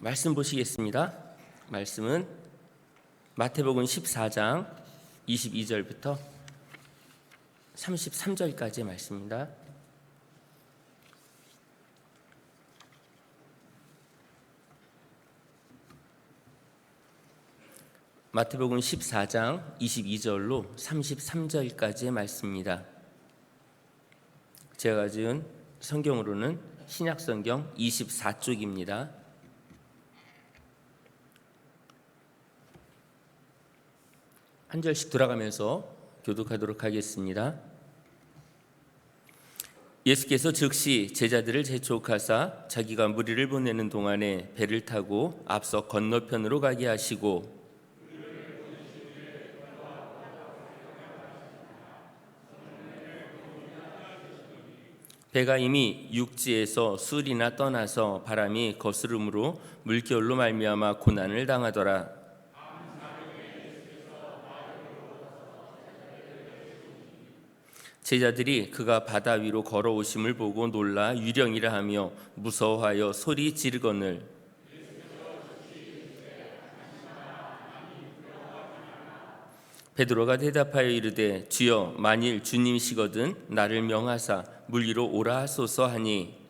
말씀 보시겠습니다. 말씀은 마태복음 14장 22절부터 33절까지의 말씀입니다. 마태복음 14장 22절로 33절까지의 말씀입니다. 제가 지은 성경으로는 신약성경 24쪽입니다. 한 절씩 돌아가면서 교독하도록 하겠습니다. 예수께서 즉시 제자들을 재촉하사 자기가 무리를 보내는 동안에 배를 타고 앞서 건너편으로 가게 하시고 배가 이미 육지에서 술이나 떠나서 바람이 거스름으로 물결로 말미암아 고난을 당하더라. 제자들이 그가 바다 위로 걸어오심을 보고 놀라 유령이라 하며 무서워하여 소리 지르거늘 베드로가 대답하여 이르되 주여 만일 주님이시거든 나를 명하사 물 위로 오라 하소서 하니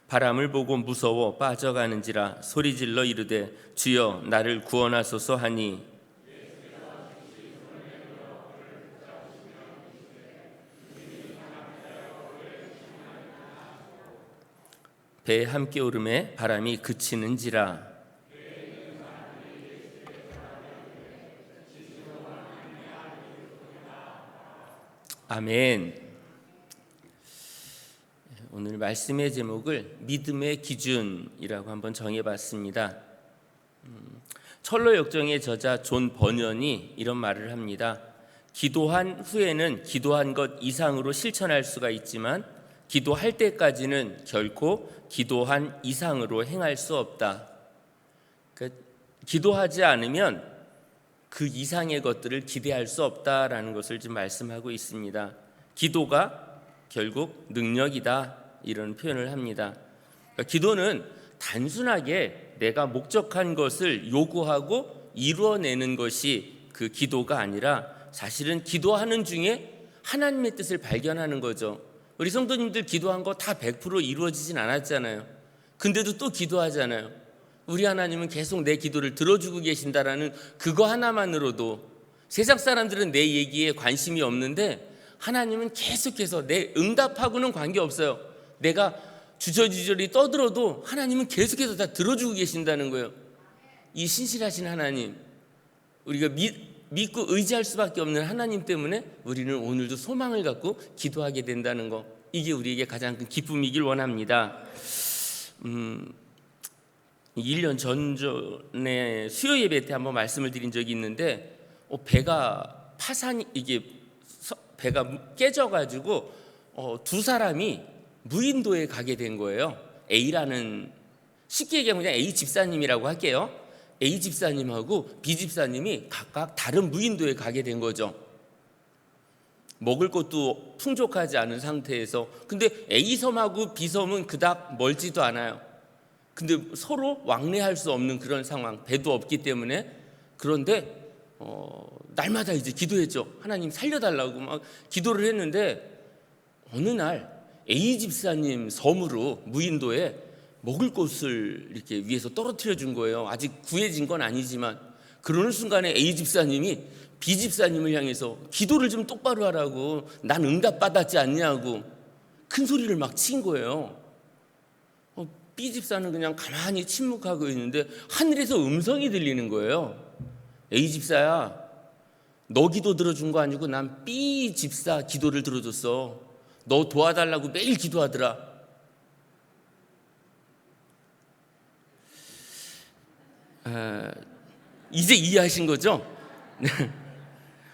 바람을 보고 무서워 빠져가는지라 소리질러 이르되 주여 나를 구원하소서 하니 배에 함께 오름에 바람이 그치는지라. 아멘. 오늘 말씀의 제목을 믿음의 기준이라고 한번 정해봤습니다. 철로 역정의 저자 존 버년이 이런 말을 합니다. 기도한 후에는 기도한 것 이상으로 실천할 수가 있지만 기도할 때까지는 결코 기도한 이상으로 행할 수 없다. 그러니까 기도하지 않으면 그 이상의 것들을 기대할 수 없다라는 것을 지금 말씀하고 있습니다. 기도가 결국 능력이다, 이런 표현을 합니다. 그러니까 기도는 단순하게 내가 목적한 것을 요구하고 이루어내는 것이 그 기도가 아니라 사실은 기도하는 중에 하나님의 뜻을 발견하는 거죠. 우리 성도님들 기도한 거 다 100% 이루어지진 않았잖아요. 근데도 또 기도하잖아요. 우리 하나님은 계속 내 기도를 들어주고 계신다라는 그거 하나만으로도 세상 사람들은 내 얘기에 관심이 없는데 하나님은 계속해서 내 응답하고는 관계없어요. 내가 주저주저리 떠들어도 하나님은 계속해서 다 들어주고 계신다는 거예요. 이 신실하신 하나님, 우리가 믿고 의지할 수밖에 없는 하나님 때문에 우리는 오늘도 소망을 갖고 기도하게 된다는 거, 이게 우리에게 가장 큰 기쁨이길 원합니다. 1년 전에 수요 예배 때 한번 말씀을 드린 적이 있는데 배가 배가 깨져가지고 두 사람이 무인도에 가게 된 거예요. A라는, 쉽게 얘기하면 그냥 A 집사님이라고 할게요. A 집사님하고 B 집사님이 각각 다른 무인도에 가게 된 거죠. 먹을 것도 풍족하지 않은 상태에서. 근데 A 섬하고 B 섬은 그닥 멀지도 않아요. 근데 서로 왕래할 수 없는 그런 상황, 배도 없기 때문에. 그런데 날마다 이제 기도했죠. 하나님 살려달라고 막 기도를 했는데 어느 날 A 집사님 섬으로 무인도에 먹을 것을 이렇게 위에서 떨어뜨려 준 거예요. 아직 구해진 건 아니지만. 그러는 순간에 A 집사님이 B 집사님을 향해서 기도를 좀 똑바로 하라고, 난 응답 받았지 않냐고 큰 소리를 막 친 거예요. B 집사는 그냥 가만히 침묵하고 있는데 하늘에서 음성이 들리는 거예요. A 집사야, 너 기도 들어준 거 아니고 난 B 집사 기도를 들어줬어. 너 도와달라고 매일 기도하더라. 이제 이해하신 거죠?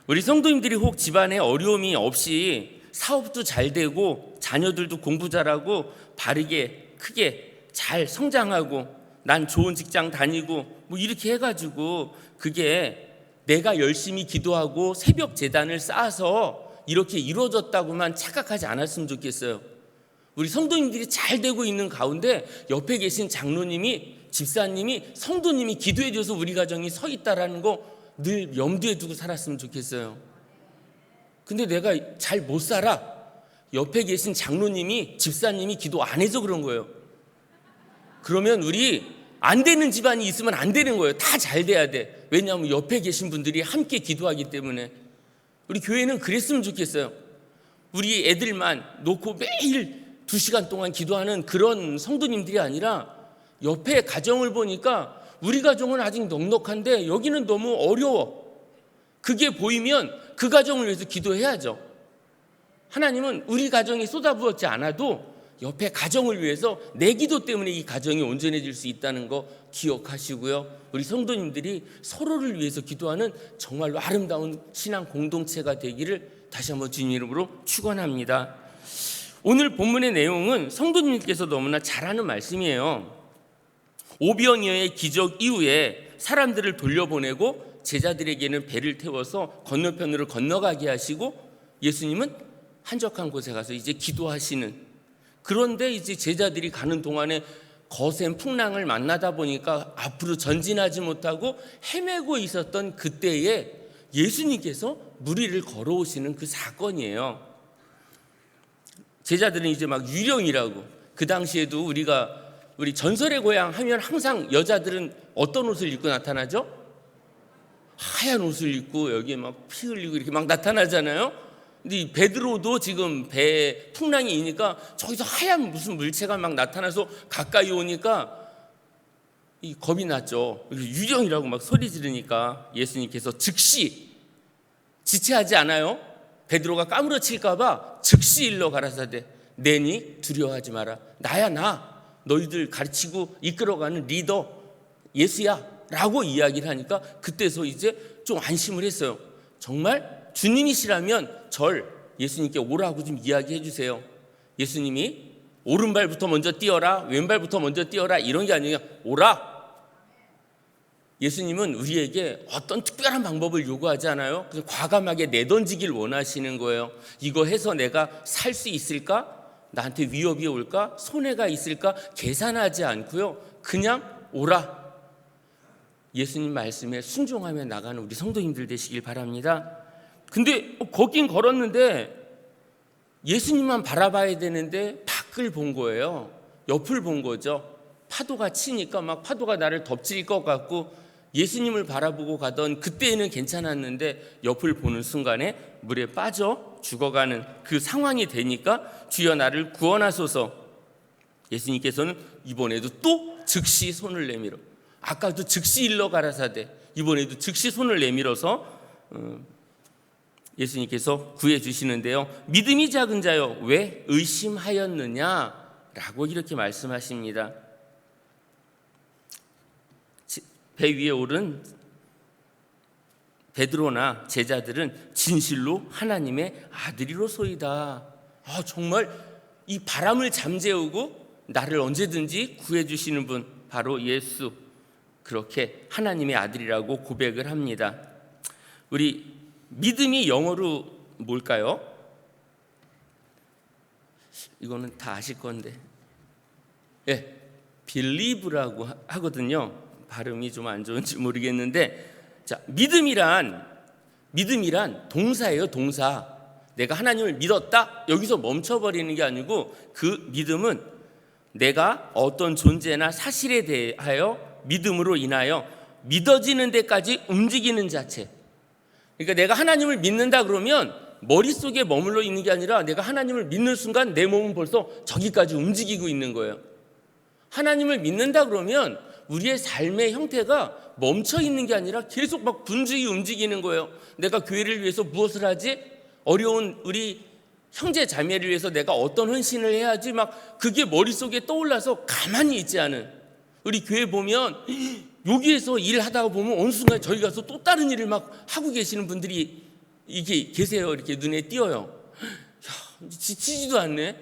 우리 성도님들이 혹 집안에 어려움이 없이 사업도 잘 되고 자녀들도 공부 잘하고 바르게 크게 잘 성장하고 난 좋은 직장 다니고 뭐 이렇게 해가지고 그게 내가 열심히 기도하고 새벽 제단을 쌓아서 이렇게 이루어졌다고만 착각하지 않았으면 좋겠어요. 우리 성도님들이 잘 되고 있는 가운데 옆에 계신 장로님이, 집사님이, 성도님이 기도해 줘서 우리 가정이 서 있다라는 거 늘 염두에 두고 살았으면 좋겠어요. 근데 내가 잘 못 살아. 옆에 계신 장로님이, 집사님이 기도 안 해서 그런 거예요. 그러면 우리 안 되는 집안이 있으면 안 되는 거예요. 다 잘 돼야 돼. 왜냐하면 옆에 계신 분들이 함께 기도하기 때문에. 우리 교회는 그랬으면 좋겠어요. 우리 애들만 놓고 매일 2시간 동안 기도하는 그런 성도님들이 아니라 옆에 가정을 보니까 우리 가정은 아직 넉넉한데 여기는 너무 어려워. 그게 보이면 그 가정을 위해서 기도해야죠. 하나님은 우리 가정이 쏟아부었지 않아도 옆에 가정을 위해서 내 기도 때문에 이 가정이 온전해질 수 있다는 거 기억하시고요. 우리 성도님들이 서로를 위해서 기도하는 정말로 아름다운 신앙 공동체가 되기를 다시 한번 주님 이름으로 축원합니다. 오늘 본문의 내용은 성도님께서 너무나 잘 아는 말씀이에요. 오병이어의 기적 이후에 사람들을 돌려보내고 제자들에게는 배를 태워서 건너편으로 건너가게 하시고 예수님은 한적한 곳에 가서 이제 기도하시는, 그런데 이제 제자들이 가는 동안에 거센 풍랑을 만나다 보니까 앞으로 전진하지 못하고 헤매고 있었던 그때에 예수님께서 물 위를 걸어오시는 그 사건이에요. 제자들은 이제 막 유령이라고, 그 당시에도 우리 전설의 고향 하면 항상 여자들은 어떤 옷을 입고 나타나죠? 하얀 옷을 입고 여기에 막 피 흘리고 이렇게 막 나타나잖아요. 근데 이 베드로도 지금 배에 풍랑이 이니까 저기서 하얀 무슨 물체가 막 나타나서 가까이 오니까 이 겁이 났죠. 유령이라고 막 소리 지르니까 예수님께서 즉시, 지체하지 않아요. 베드로가 까무러칠까 봐 즉시 일러 가라사대 내니 두려워하지 마라. 나야 나. 너희들 가르치고 이끌어가는 리더 예수야 라고 이야기를 하니까 그때서 이제 좀 안심을 했어요. 정말 주님이시라면 예수님께 오라고 좀 이야기해 주세요. 예수님이 오른발부터 먼저 뛰어라, 왼발부터 먼저 뛰어라 이런 게 아니라 오라. 예수님은 우리에게 어떤 특별한 방법을 요구하지 않아요. 그래서 과감하게 내던지길 원하시는 거예요. 이거 해서 내가 살 수 있을까? 나한테 위협이 올까? 손해가 있을까? 계산하지 않고요. 그냥 오라. 예수님 말씀에 순종하며 나가는 우리 성도님들 되시길 바랍니다. 근데 거긴 걸었는데 예수님만 바라봐야 되는데 밖을 본 거예요. 옆을 본 거죠. 파도가 치니까 막 파도가 나를 덮칠 것 같고 예수님을 바라보고 가던 그때에는 괜찮았는데 옆을 보는 순간에 물에 빠져 죽어가는 그 상황이 되니까 주여 나를 구원하소서. 예수님께서는 이번에도 또 즉시 손을 내밀어, 아까도 즉시 일러 가라사대 이번에도 즉시 손을 내밀어서 예수님께서 구해 주시는데요. 믿음이 작은 자여 왜 의심하였느냐라고 이렇게 말씀하십니다. 배 위에 오른 베드로나 제자들은 진실로 하나님의 아들이로소이다. 정말 이 바람을 잠재우고 나를 언제든지 구해주시는 분 바로 예수, 그렇게 하나님의 아들이라고 고백을 합니다. 우리 믿음이 영어로 뭘까요? 이거는 다 아실 건데 believe라고 하거든요. 발음이 좀 안 좋은지 모르겠는데, 자, 믿음이란 동사예요. 동사. 내가 하나님을 믿었다 여기서 멈춰버리는 게 아니고 그 믿음은 내가 어떤 존재나 사실에 대하여 믿음으로 인하여 믿어지는 데까지 움직이는 자체. 그러니까 내가 하나님을 믿는다 그러면 머릿속에 머물러 있는 게 아니라 내가 하나님을 믿는 순간 내 몸은 벌써 저기까지 움직이고 있는 거예요. 하나님을 믿는다 그러면 우리의 삶의 형태가 멈춰 있는 게 아니라 계속 막 분주히 움직이는 거예요. 내가 교회를 위해서 무엇을 하지? 어려운 우리 형제 자매를 위해서 내가 어떤 헌신을 해야지? 막 그게 머릿속에 떠올라서 가만히 있지 않은, 우리 교회 보면 여기에서 일하다가 보면 어느 순간 저희 가서 또 다른 일을 막 하고 계시는 분들이 이게 계세요. 이렇게 눈에 띄어요. 지치지도 않네.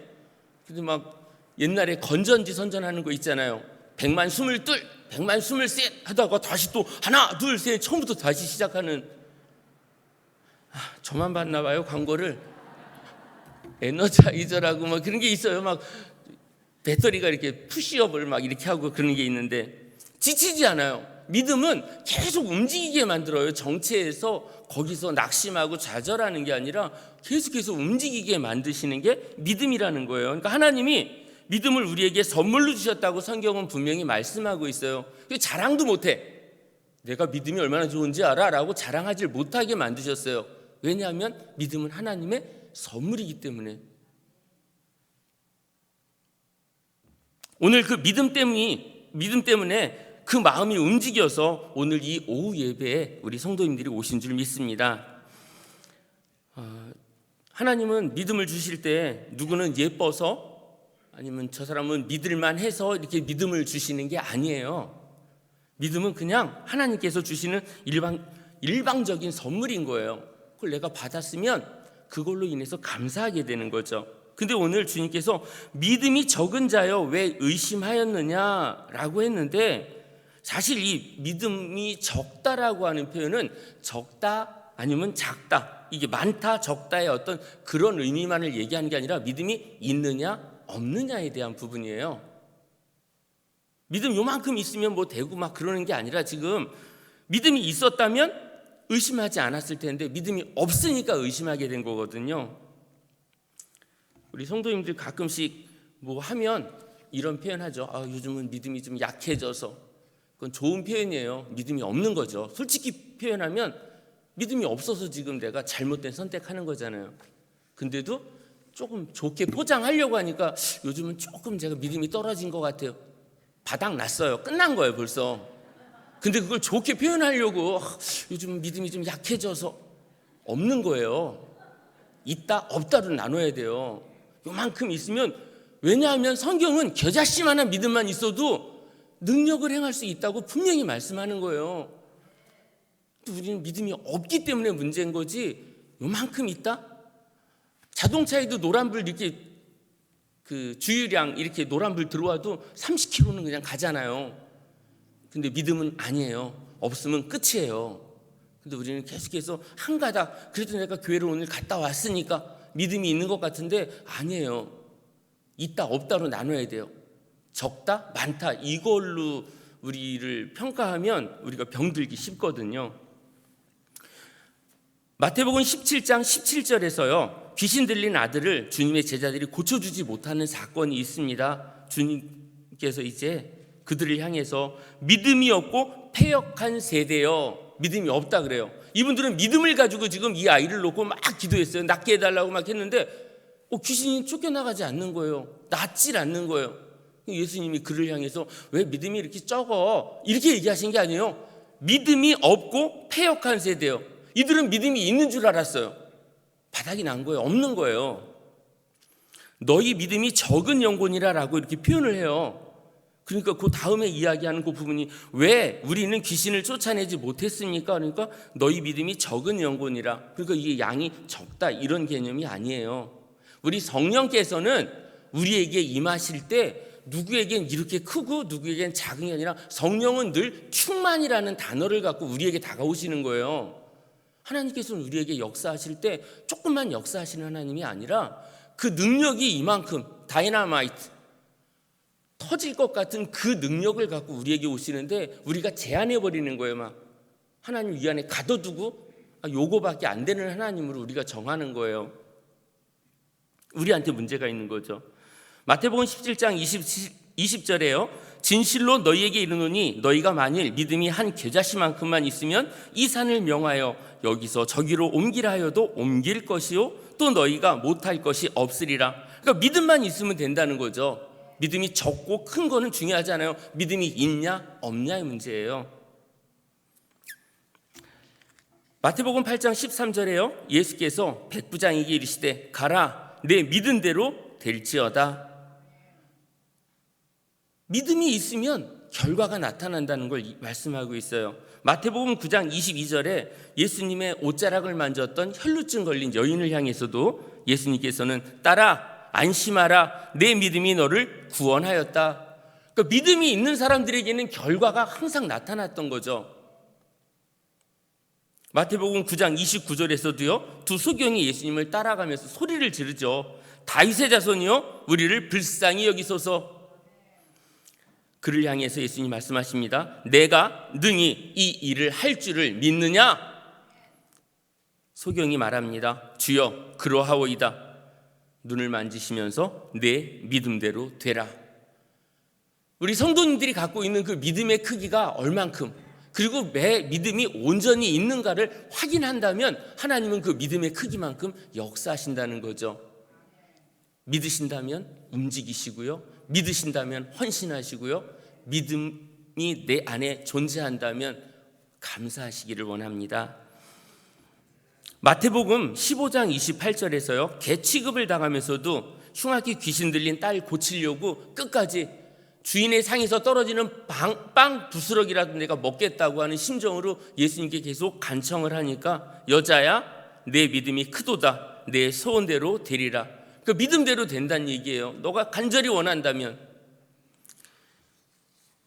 근데 막 옛날에 건전지 선전하는 거 있잖아요. 100만 22, 100만 23 하다가 다시 또 하나, 둘, 셋 처음부터 다시 시작하는. 저만 봤나 봐요, 광고를. 에너자이저라고 막 그런 게 있어요. 막 배터리가 이렇게 푸시업을 막 이렇게 하고 그런 게 있는데 지치지 않아요. 믿음은 계속 움직이게 만들어요. 정체에서 거기서 낙심하고 좌절하는 게 아니라 계속해서 움직이게 만드시는 게 믿음이라는 거예요. 그러니까 하나님이 믿음을 우리에게 선물로 주셨다고 성경은 분명히 말씀하고 있어요. 자랑도 못해. 내가 믿음이 얼마나 좋은지 알아? 라고 자랑하지 못하게 만드셨어요. 왜냐하면 믿음은 하나님의 선물이기 때문에. 오늘 그 믿음 때문에 그 마음이 움직여서 오늘 이 오후 예배에 우리 성도님들이 오신 줄 믿습니다. 하나님은 믿음을 주실 때 누구는 예뻐서 아니면 저 사람은 믿을만 해서 이렇게 믿음을 주시는 게 아니에요. 믿음은 그냥 하나님께서 주시는 일방적인 선물인 거예요. 그걸 내가 받았으면 그걸로 인해서 감사하게 되는 거죠. 근데 오늘 주님께서 믿음이 적은 자여 왜 의심하였느냐라고 했는데 사실 이 믿음이 적다라고 하는 표현은 적다 아니면 작다, 이게 많다 적다의 어떤 그런 의미만을 얘기하는 게 아니라 믿음이 있느냐 없느냐에 대한 부분이에요. 믿음 요만큼 있으면 뭐 되고 막 그러는 게 아니라 지금 믿음이 있었다면 의심하지 않았을 텐데 믿음이 없으니까 의심하게 된 거거든요. 우리 성도님들 가끔씩 뭐 하면 이런 표현하죠. 요즘은 믿음이 좀 약해져서. 그건 좋은 표현이에요. 믿음이 없는 거죠. 솔직히 표현하면 믿음이 없어서 지금 내가 잘못된 선택하는 거잖아요. 근데도 조금 좋게 포장하려고 하니까 요즘은 조금 제가 믿음이 떨어진 것 같아요. 바닥 났어요. 끝난 거예요 벌써. 근데 그걸 좋게 표현하려고 요즘은 믿음이 좀 약해져서 없는 거예요. 있다 없다로 나눠야 돼요. 요만큼 있으면, 왜냐하면 성경은 겨자씨만한 믿음만 있어도 능력을 행할 수 있다고 분명히 말씀하는 거예요. 우리는 믿음이 없기 때문에 문제인 거지 요만큼 있다? 자동차에도 노란불 이렇게 그 주유량 이렇게 노란불 들어와도 30km는 그냥 가잖아요. 근데 믿음은 아니에요. 없으면 끝이에요. 근데 우리는 계속해서 한 가닥, 그래도 내가 교회를 오늘 갔다 왔으니까 믿음이 있는 것 같은데 아니에요. 있다 없다로 나눠야 돼요. 적다 많다 이걸로 우리를 평가하면 우리가 병들기 쉽거든요. 마태복음 17장 17절에서요 귀신 들린 아들을 주님의 제자들이 고쳐주지 못하는 사건이 있습니다. 주님께서 이제 그들을 향해서 믿음이 없고 패역한 세대여, 믿음이 없다 그래요. 이분들은 믿음을 가지고 지금 이 아이를 놓고 막 기도했어요. 낫게 해달라고 막 했는데 귀신이 쫓겨나가지 않는 거예요. 낫질 않는 거예요. 예수님이 그를 향해서 왜 믿음이 이렇게 적어? 이렇게 얘기하신 게 아니에요. 믿음이 없고 패역한 세대요. 이들은 믿음이 있는 줄 알았어요. 바닥이 난 거예요. 없는 거예요. 너희 믿음이 적은 영혼이라라고 이렇게 표현을 해요. 그러니까 그 다음에 이야기하는 그 부분이 왜 우리는 귀신을 쫓아내지 못했습니까? 그러니까 너희 믿음이 적은 영혼이라. 그러니까 이게 양이 적다 이런 개념이 아니에요. 우리 성령께서는 우리에게 임하실 때 누구에겐 이렇게 크고 누구에겐 작은 게 아니라 성령은 늘 충만이라는 단어를 갖고 우리에게 다가오시는 거예요. 하나님께서는 우리에게 역사하실 때 조금만 역사하시는 하나님이 아니라 그 능력이 이만큼 다이나마이트 터질 것 같은 그 능력을 갖고 우리에게 오시는데 우리가 제한해버리는 거예요. 막 하나님 이 안에 가둬두고 요거밖에 안 되는 하나님으로 우리가 정하는 거예요. 우리한테 문제가 있는 거죠. 마태복음 17장 20절에요 진실로 너희에게 이르노니 너희가 만일 믿음이 한 겨자씨만큼만 있으면 이 산을 명하여 여기서 저기로 옮기라 하여도 옮길 것이요 또 너희가 못할 것이 없으리라. 그러니까 믿음만 있으면 된다는 거죠. 믿음이 적고 큰 거는 중요하지 않아요. 믿음이 있냐 없냐의 문제예요. 마태복음 8장 13절에요 예수께서 백부장에게 이르시되 가라 내 믿은 대로 될지어다. 믿음이 있으면 결과가 나타난다는 걸 말씀하고 있어요. 마태복음 9장 22절에 예수님의 옷자락을 만졌던 혈루증 걸린 여인을 향해서도 예수님께서는 따라 안심하라 내 믿음이 너를 구원하였다. 그러니까 믿음이 있는 사람들에게는 결과가 항상 나타났던 거죠. 마태복음 9장 29절에서도요 두 소경이 예수님을 따라가면서 소리를 지르죠. 다윗의 자손이여 우리를 불쌍히 여기소서. 그를 향해서 예수님이 말씀하십니다. 내가 능히 이 일을 할 줄을 믿느냐? 소경이 말합니다. 주여 그러하오이다. 눈을 만지시면서 내 믿음대로 되라. 우리 성도님들이 갖고 있는 그 믿음의 크기가 얼만큼, 그리고 내 믿음이 온전히 있는가를 확인한다면 하나님은 그 믿음의 크기만큼 역사하신다는 거죠. 믿으신다면 움직이시고요, 믿으신다면 헌신하시고요, 믿음이 내 안에 존재한다면 감사하시기를 원합니다. 마태복음 15장 28절에서요, 개 취급을 당하면서도 흉악히 귀신 들린 딸 고치려고 끝까지 주인의 상에서 떨어지는 빵 부스러기라도 내가 먹겠다고 하는 심정으로 예수님께 계속 간청을 하니까, 여자야 내 믿음이 크도다, 내 소원대로 되리라. 그 믿음대로 된다는 얘기예요. 너가 간절히 원한다면.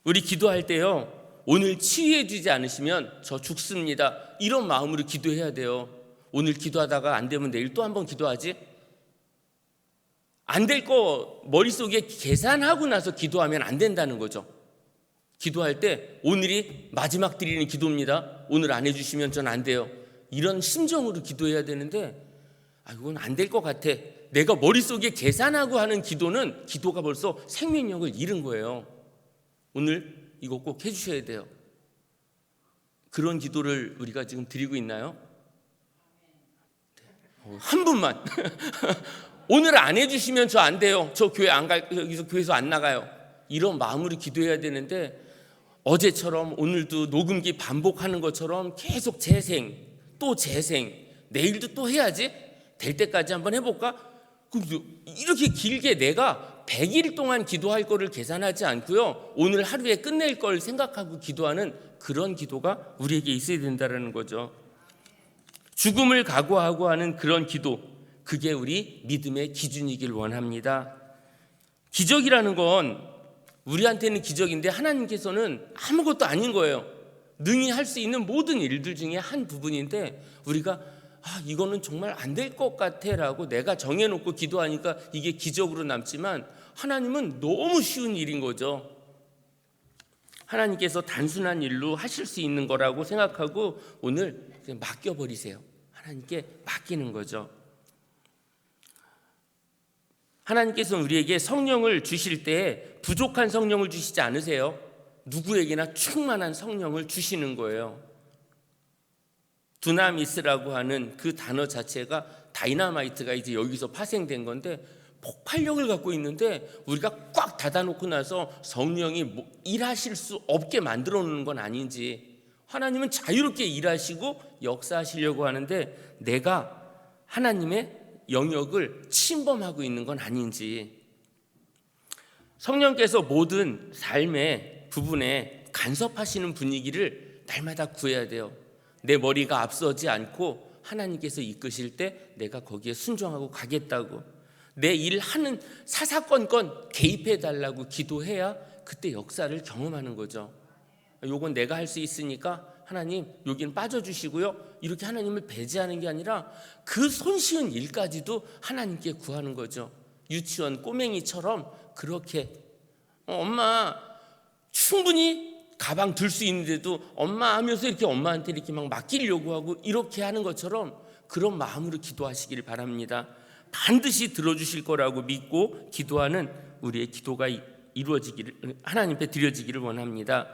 우리 기도할 때요, 오늘 치유해 주지 않으시면 저 죽습니다, 이런 마음으로 기도해야 돼요. 오늘 기도하다가 안 되면 내일 또 한번 기도하지? 안 될 거 머릿속에 계산하고 나서 기도하면 안 된다는 거죠. 기도할 때 오늘이 마지막 드리는 기도입니다, 오늘 안 해주시면 전 안 돼요, 이런 심정으로 기도해야 되는데, 이건 안 될 것 같아, 내가 머릿속에 계산하고 하는 기도는 기도가 벌써 생명력을 잃은 거예요. 오늘 이거 꼭 해주셔야 돼요. 그런 기도를 우리가 지금 드리고 있나요? 한 분만 오늘 안 해주시면 저 안 돼요, 저 교회 안 갈, 여기서 교회에서 안 나가요, 이런 마음으로 기도해야 되는데, 어제처럼 오늘도 녹음기 반복하는 것처럼 계속 재생, 또 재생, 내일도 또 해야지, 될 때까지 한번 해볼까? 이렇게 길게 내가 100일 동안 기도할 거를 계산하지 않고요, 오늘 하루에 끝낼 걸 생각하고 기도하는 그런 기도가 우리에게 있어야 된다는 거죠. 죽음을 각오하고 하는 그런 기도, 그게 우리 믿음의 기준이길 원합니다. 기적이라는 건 우리한테는 기적인데 하나님께서는 아무것도 아닌 거예요. 능히 할 수 있는 모든 일들 중에 한 부분인데, 우리가 이거는 정말 안 될 것 같아 라고 내가 정해놓고 기도하니까 이게 기적으로 남지만, 하나님은 너무 쉬운 일인 거죠. 하나님께서 단순한 일로 하실 수 있는 거라고 생각하고 오늘 그냥 맡겨버리세요. 하나님께 맡기는 거죠. 하나님께서는 우리에게 성령을 주실 때 부족한 성령을 주시지 않으세요. 누구에게나 충만한 성령을 주시는 거예요. 두나미스라고 하는 그 단어 자체가 다이너마이트가 이제 여기서 파생된 건데, 폭발력을 갖고 있는데 우리가 꽉 닫아놓고 나서 성령이 일하실 수 없게 만들어 놓는 건 아닌지, 하나님은 자유롭게 일하시고 역사하시려고 하는데 내가 하나님의 영역을 침범하고 있는 건 아닌지, 성령께서 모든 삶의 부분에 간섭하시는 분위기를 날마다 구해야 돼요. 내 머리가 앞서지 않고 하나님께서 이끄실 때 내가 거기에 순종하고 가겠다고, 내 일하는 사사건건 개입해 달라고 기도해야 그때 역사를 경험하는 거죠. 요건 내가 할 수 있으니까 하나님 여기는 빠져주시고요, 이렇게 하나님을 배제하는 게 아니라 그 손쉬운 일까지도 하나님께 구하는 거죠. 유치원 꼬맹이처럼 그렇게 엄마 충분히 가방 들 수 있는데도 엄마 하면서 이렇게 엄마한테 이렇게 막 맡기려고 하고 이렇게 하는 것처럼 그런 마음으로 기도하시길 바랍니다. 반드시 들어주실 거라고 믿고 기도하는 우리의 기도가 이루어지기를, 하나님 앞에 드려지기를 원합니다.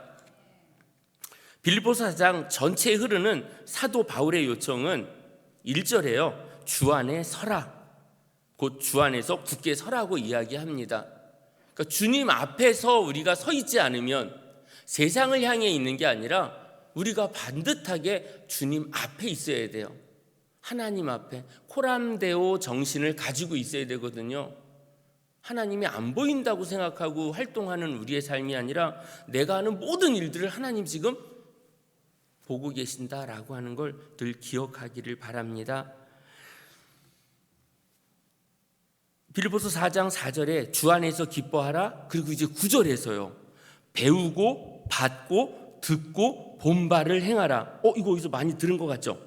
빌립보서 4장 전체에 흐르는 사도 바울의 요청은 1절에요. 주 안에 서라. 곧 주 안에서 굳게 서라고 이야기합니다. 그러니까 주님 앞에서 우리가 서 있지 않으면 세상을 향해 있는 게 아니라 우리가 반듯하게 주님 앞에 있어야 돼요. 하나님 앞에 코람데오 정신을 가지고 있어야 되거든요. 하나님이 안 보인다고 생각하고 활동하는 우리의 삶이 아니라 내가 하는 모든 일들을 하나님 지금 보고 계신다라고 하는 걸 늘 기억하기를 바랍니다. 빌립보서 4장 4절에 주 안에서 기뻐하라, 그리고 이제 9절에서요. 배우고 받고 듣고 본바를 행하라. 이거 어디서 많이 들은 것 같죠?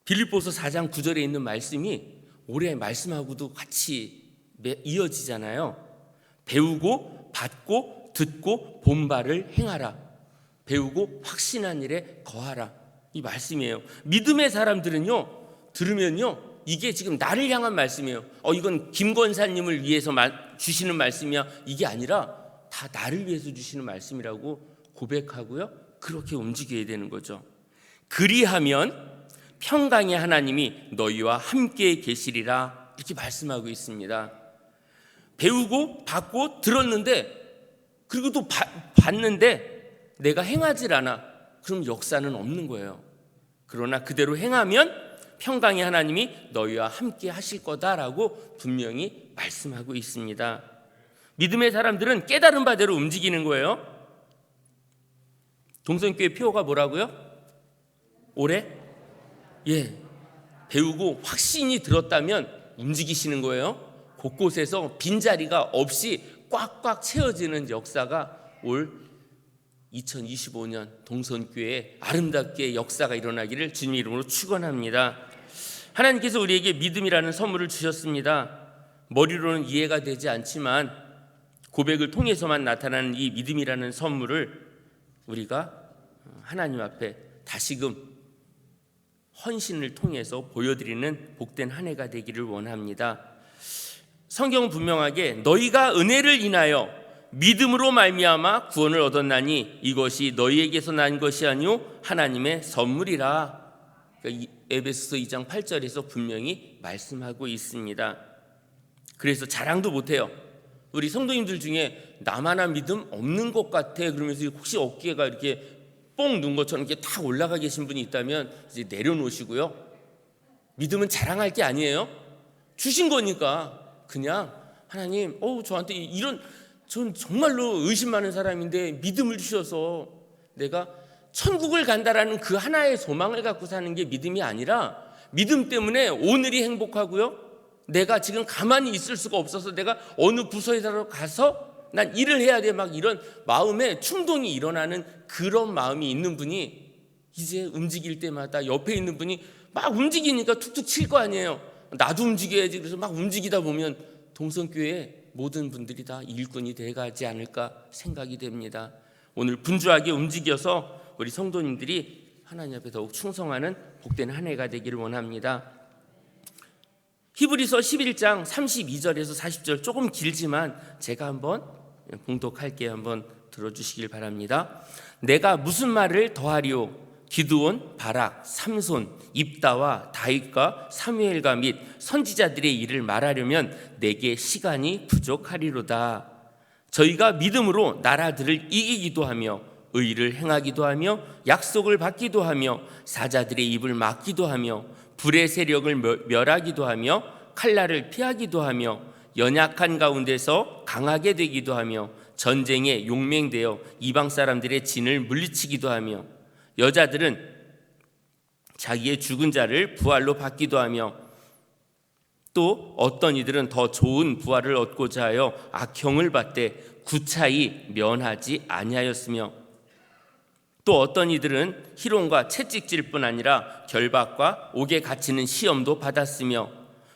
빌립보서 4장 9절에 있는 말씀이 올해 말씀하고도 같이 이어지잖아요. 배우고 받고 듣고 본 바를 행하라. 배우고 확신한 일에 거하라. 이 말씀이에요. 믿음의 사람들은요, 들으면요, 이게 지금 나를 향한 말씀이에요. 이건 김 권사님을 위해서 주시는 말씀이야. 이게 아니라 다 나를 위해서 주시는 말씀이라고 고백하고요, 그렇게 움직여야 되는 거죠. 그리하면 평강의 하나님이 너희와 함께 계시리라, 이렇게 말씀하고 있습니다. 배우고 받고 들었는데, 그리고 또 봤는데 내가 행하질 않아. 그럼 역사는 없는 거예요. 그러나 그대로 행하면 평강의 하나님이 너희와 함께 하실 거다라고 분명히 말씀하고 있습니다. 믿음의 사람들은 깨달은 바대로 움직이는 거예요. 동성교회 표어가 뭐라고요? 올해? 배우고 확신이 들었다면 움직이시는 거예요. 곳곳에서 빈자리가 없이 꽉꽉 채워지는 역사가 올 2025년 동성교회에 아름답게 역사가 일어나기를 주님 이름으로 축원합니다. 하나님께서 우리에게 믿음이라는 선물을 주셨습니다. 머리로는 이해가 되지 않지만 고백을 통해서만 나타나는 이 믿음이라는 선물을 우리가 하나님 앞에 다시금 헌신을 통해서 보여드리는 복된 한 해가 되기를 원합니다. 성경은 분명하게 너희가 은혜를 인하여 믿음으로 말미암아 구원을 얻었나니 이것이 너희에게서 난 것이 아니요 하나님의 선물이라. 그러니까 에베소서 2장 8절에서 분명히 말씀하고 있습니다. 그래서 자랑도 못해요. 우리 성도님들 중에 나만한 믿음 없는 것 같아 그러면서 혹시 어깨가 이렇게 뽕 눈 것처럼 이렇게 탁 올라가 계신 분이 있다면 이제 내려놓으시고요. 믿음은 자랑할 게 아니에요. 주신 거니까 그냥 하나님, 저한테 이런, 전 정말로 의심 많은 사람인데 믿음을 주셔서 내가 천국을 간다라는 그 하나의 소망을 갖고 사는 게 믿음이 아니라, 믿음 때문에 오늘이 행복하고요, 내가 지금 가만히 있을 수가 없어서 내가 어느 부서에 가서 난 일을 해야 돼, 막 이런 마음에 충동이 일어나는 그런 마음이 있는 분이 이제 움직일 때마다 옆에 있는 분이 막 움직이니까 툭툭 칠 거 아니에요. 나도 움직여야지. 그래서 막 움직이다 보면 동성교회 모든 분들이 다 일꾼이 돼가지 않을까 생각이 됩니다. 오늘 분주하게 움직여서 우리 성도님들이 하나님 앞에 더욱 충성하는 복된 한 해가 되기를 원합니다. 히브리서 11장 32절에서 40절 조금 길지만 제가 한번 봉독할게요. 한번 들어주시길 바랍니다. 내가 무슨 말을 더하리요? 기드온, 바락, 삼손, 입다와 다윗과 사무엘과 및 선지자들의 일을 말하려면 내게 시간이 부족하리로다. 저희가 믿음으로 나라들을 이기기도 하며 의를 행하기도 하며 약속을 받기도 하며 사자들의 입을 막기도 하며 불의 세력을 멸하기도 하며 칼날을 피하기도 하며 연약한 가운데서 강하게 되기도 하며 전쟁에 용맹되어 이방 사람들의 진을 물리치기도 하며 여자들은 자기의 죽은 자를 부활로 받기도 하며 또 어떤 이들은 더 좋은 부활을 얻고자 하여 악형을 받되 구차히 면하지 아니하였으며 또 어떤 이들은 희롱과 채찍질 뿐 아니라 결박과 옥에 갇히는 시험도 받았으며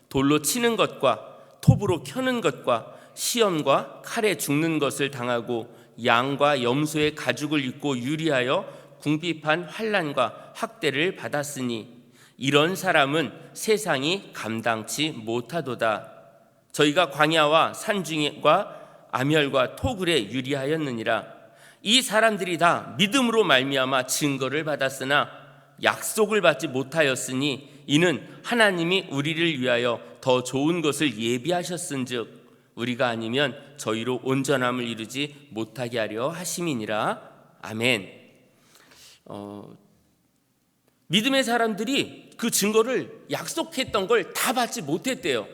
돌로 치는 것과 톱으로 켜는 것과 시험과 칼에 죽는 것을 당하고 양과 염소의 가죽을 입고 유리하여 궁핍한 환난과 학대를 받았으니 이런 사람은 세상이 감당치 못하도다. 저희가 광야와 산중과 암혈과 토굴에 유리하였느니라. 이 사람들이 다 믿음으로 말미암아 증거를 받았으나 약속을 받지 못하였으니 이는 하나님이 우리를 위하여 더 좋은 것을 예비하셨은즉 우리가 아니면 저희로 온전함을 이루지 못하게 하려 하심이니라. 아멘. 믿음의 사람들이 그 증거를 약속했던 걸 다 받지 못했대요.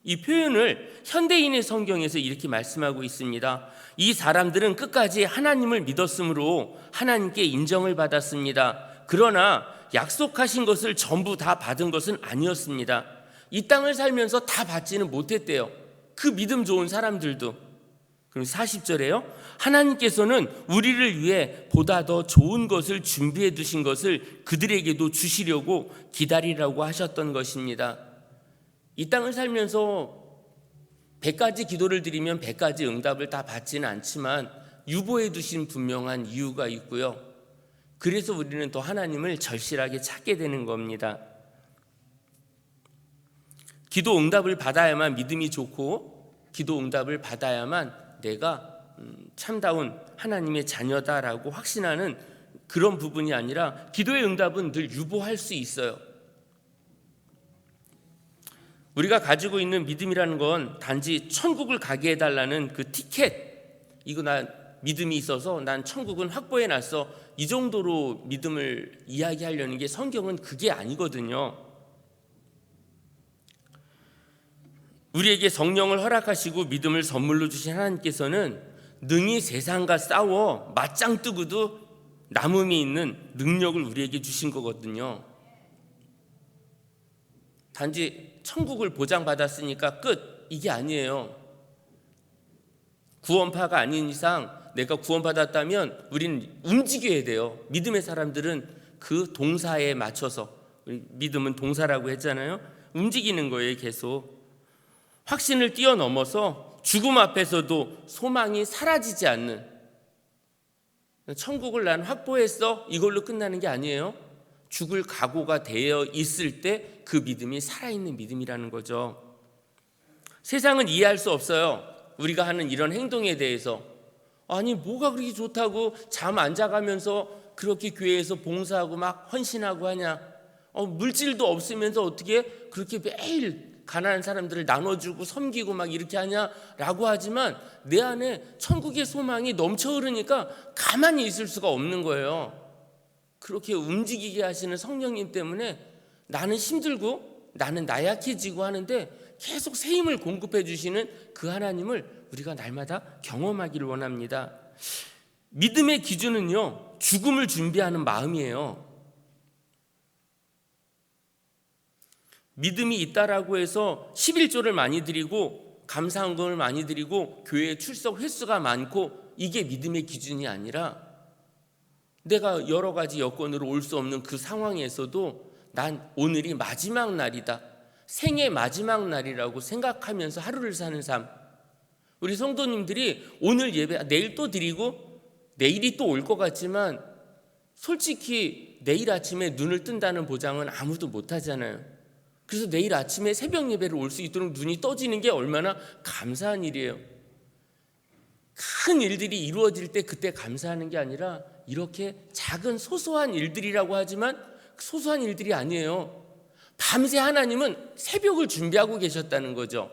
이 표현을 현대인의 성경에서 이렇게 말씀하고 있습니다. 이 사람들은 끝까지 하나님을 믿었으므로 하나님께 인정을 받았습니다. 그러나 약속하신 것을 전부 다 받은 것은 아니었습니다. 이 땅을 살면서 다 받지는 못했대요. 그 믿음 좋은 사람들도. 그럼 40절에요. 하나님께서는 우리를 위해 보다 더 좋은 것을 준비해 두신 것을 그들에게도 주시려고 기다리라고 하셨던 것입니다. 이 땅을 살면서 100가지 기도를 드리면 100가지 응답을 다 받지는 않지만 유보해 두신 분명한 이유가 있고요. 그래서 우리는 또 하나님을 절실하게 찾게 되는 겁니다. 기도 응답을 받아야만 믿음이 좋고, 기도 응답을 받아야만 내가 참다운 하나님의 자녀다라고 확신하는 그런 부분이 아니라, 기도의 응답은 늘 유보할 수 있어요. 우리가 가지고 있는 믿음이라는 건 단지 천국을 가게 해달라는 그 티켓, 이거 나 믿음이 있어서 난 천국은 확보해 놨어, 이 정도로 믿음을 이야기하려는 게 성경은 그게 아니거든요. 우리에게 성령을 허락하시고 믿음을 선물로 주신 하나님께서는 능히 세상과 싸워 맞짱 뜨고도 남음이 있는 능력을 우리에게 주신 거거든요. 단지 천국을 보장받았으니까 끝, 이게 아니에요. 구원파가 아닌 이상 내가 구원받았다면 우리는 움직여야 돼요. 믿음의 사람들은 그 동사에 맞춰서, 믿음은 동사라고 했잖아요. 움직이는 거예요. 계속 확신을 뛰어넘어서 죽음 앞에서도 소망이 사라지지 않는, 천국을 난 확보했어, 이걸로 끝나는 게 아니에요. 죽을 각오가 되어 있을 때 그 믿음이 살아있는 믿음이라는 거죠. 세상은 이해할 수 없어요. 우리가 하는 이런 행동에 대해서. 아니 뭐가 그렇게 좋다고 잠 안 자가면서 그렇게 교회에서 봉사하고 막 헌신하고 하냐. 물질도 없으면서 어떻게 그렇게 매일 가난한 사람들을 나눠주고 섬기고 막 이렇게 하냐라고 하지만, 내 안에 천국의 소망이 넘쳐 흐르니까 가만히 있을 수가 없는 거예요. 그렇게 움직이게 하시는 성령님 때문에 나는 힘들고 나는 나약해지고 하는데 계속 새 힘을 공급해 주시는 그 하나님을 우리가 날마다 경험하기를 원합니다. 믿음의 기준은요, 죽음을 준비하는 마음이에요. 믿음이 있다라고 해서 11조를 많이 드리고 감사헌금을 많이 드리고 교회 출석 횟수가 많고, 이게 믿음의 기준이 아니라, 내가 여러 가지 여건으로 올 수 없는 그 상황에서도 난 오늘이 마지막 날이다, 생의 마지막 날이라고 생각하면서 하루를 사는 삶. 우리 성도님들이 오늘 예배 내일 또 드리고 내일이 또 올 것 같지만, 솔직히 내일 아침에 눈을 뜬다는 보장은 아무도 못 하잖아요. 그래서 내일 아침에 새벽 예배를 올 수 있도록 눈이 떠지는 게 얼마나 감사한 일이에요. 큰 일들이 이루어질 때 그때 감사하는 게 아니라, 이렇게 작은 소소한 일들이라고 하지만 소소한 일들이 아니에요. 밤새 하나님은 새벽을 준비하고 계셨다는 거죠.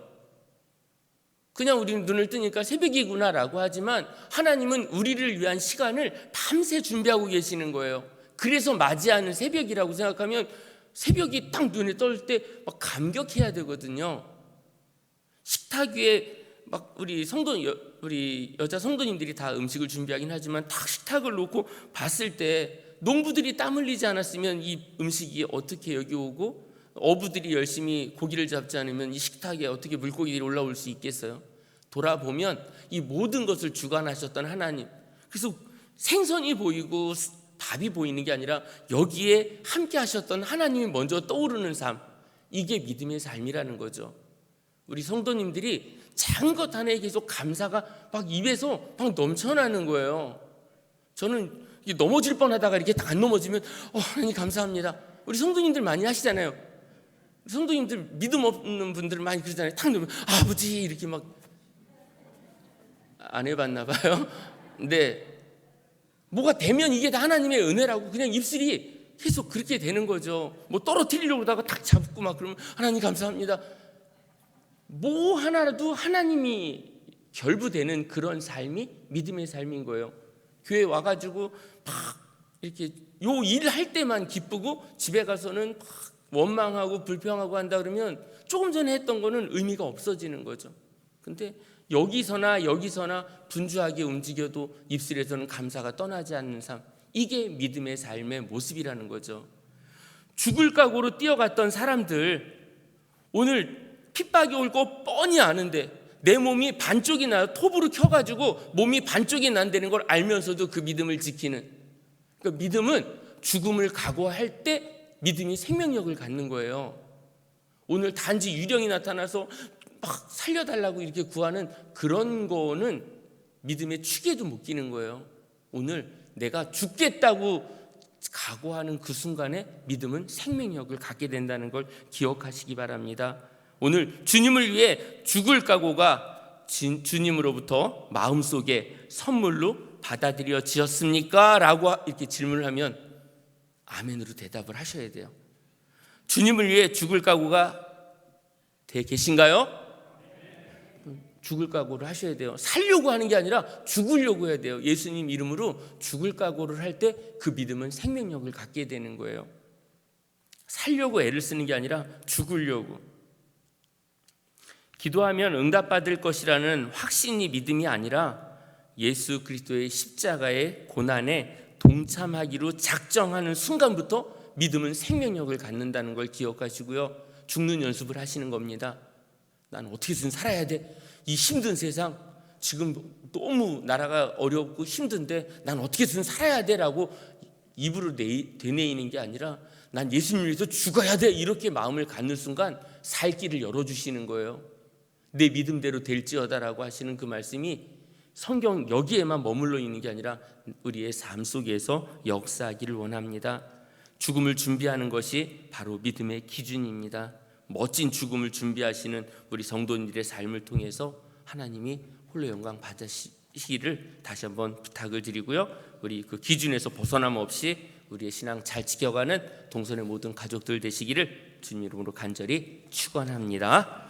그냥 우리는 눈을 뜨니까 새벽이구나라고 하지만, 하나님은 우리를 위한 시간을 밤새 준비하고 계시는 거예요. 그래서 맞이하는 새벽이라고 생각하면, 새벽이 딱 눈에 뜰 때 막 감격해야 되거든요. 식탁 위에 막 우리 여자 성도님들이 다 음식을 준비하긴 하지만, 딱 식탁을 놓고 봤을 때 농부들이 땀 흘리지 않았으면 이 음식이 어떻게 여기 오고, 어부들이 열심히 고기를 잡지 않으면 이 식탁에 어떻게 물고기들이 올라올 수 있겠어요? 돌아보면 이 모든 것을 주관하셨던 하나님, 그래서 생선이 보이고 밥이 보이는 게 아니라 여기에 함께 하셨던 하나님이 먼저 떠오르는 삶, 이게 믿음의 삶이라는 거죠. 우리 성도님들이 작은 것 하나에 계속 감사가 막 입에서 막 넘쳐나는 거예요. 저는 넘어질 뻔하다가 이렇게 딱 안 넘어지면 하나님 감사합니다. 우리 성도님들 많이 하시잖아요. 성도님들 믿음 없는 분들 많이 그러잖아요. 탁 넘으면 아버지 이렇게 막, 안 해봤나 봐요. 근데 뭐가 되면 이게 다 하나님의 은혜라고 그냥 입술이 계속 그렇게 되는 거죠. 뭐 떨어뜨리려고 하다가 탁 잡고 막 그러면 하나님 감사합니다. 뭐 하나라도 하나님이 결부되는 그런 삶이 믿음의 삶인 거예요. 교회 와가지고 막 이렇게 요 일 할 때만 기쁘고 집에 가서는 막 원망하고 불평하고 한다 그러면 조금 전에 했던 거는 의미가 없어지는 거죠. 근데 여기서나 분주하게 움직여도 입술에서는 감사가 떠나지 않는 삶, 이게 믿음의 삶의 모습이라는 거죠. 죽을 각오로 뛰어갔던 사람들, 오늘 핍박이 올 거 뻔히 아는데 내 몸이 반쪽이 나요. 톱으로 켜가지고 몸이 반쪽이 난다는 걸 알면서도 그 믿음을 지키는, 그러니까 믿음은 죽음을 각오할 때 믿음이 생명력을 갖는 거예요. 오늘 단지 유령이 나타나서 막 살려달라고 이렇게 구하는 그런 거는 믿음의 축에도 못 끼는 거예요. 오늘 내가 죽겠다고 각오하는 그 순간에 믿음은 생명력을 갖게 된다는 걸 기억하시기 바랍니다. 오늘 주님을 위해 죽을 각오가 주님으로부터 마음속에 선물로 받아들여지었습니까? 라고 이렇게 질문을 하면 아멘으로 대답을 하셔야 돼요. 주님을 위해 죽을 각오가 돼 계신가요? 죽을 각오를 하셔야 돼요. 살려고 하는 게 아니라 죽으려고 해야 돼요. 예수님 이름으로 죽을 각오를 할 때 그 믿음은 생명력을 갖게 되는 거예요. 살려고 애를 쓰는 게 아니라 죽으려고. 기도하면 응답받을 것이라는 확신이 믿음이 아니라 예수 그리스도의 십자가의 고난에 동참하기로 작정하는 순간부터 믿음은 생명력을 갖는다는 걸 기억하시고요. 죽는 연습을 하시는 겁니다. 난 어떻게든 살아야 돼. 이 힘든 세상, 지금 너무 나라가 어렵고 힘든데 난 어떻게든 살아야 돼라고 입으로 되뇌이는 게 아니라 난 예수님을 위해서 죽어야 돼, 이렇게 마음을 갖는 순간 살 길을 열어주시는 거예요. 내 믿음대로 될지어다라고 하시는 그 말씀이 성경 여기에만 머물러 있는 게 아니라 우리의 삶 속에서 역사하기를 원합니다. 죽음을 준비하는 것이 바로 믿음의 기준입니다. 멋진 죽음을 준비하시는 우리 성도님들의 삶을 통해서 하나님이 홀로 영광 받으시기를 다시 한번 부탁을 드리고요. 우리 그 기준에서 벗어남 없이 우리의 신앙 잘 지켜가는 동선의 모든 가족들 되시기를 주님 이름으로 간절히 축원합니다.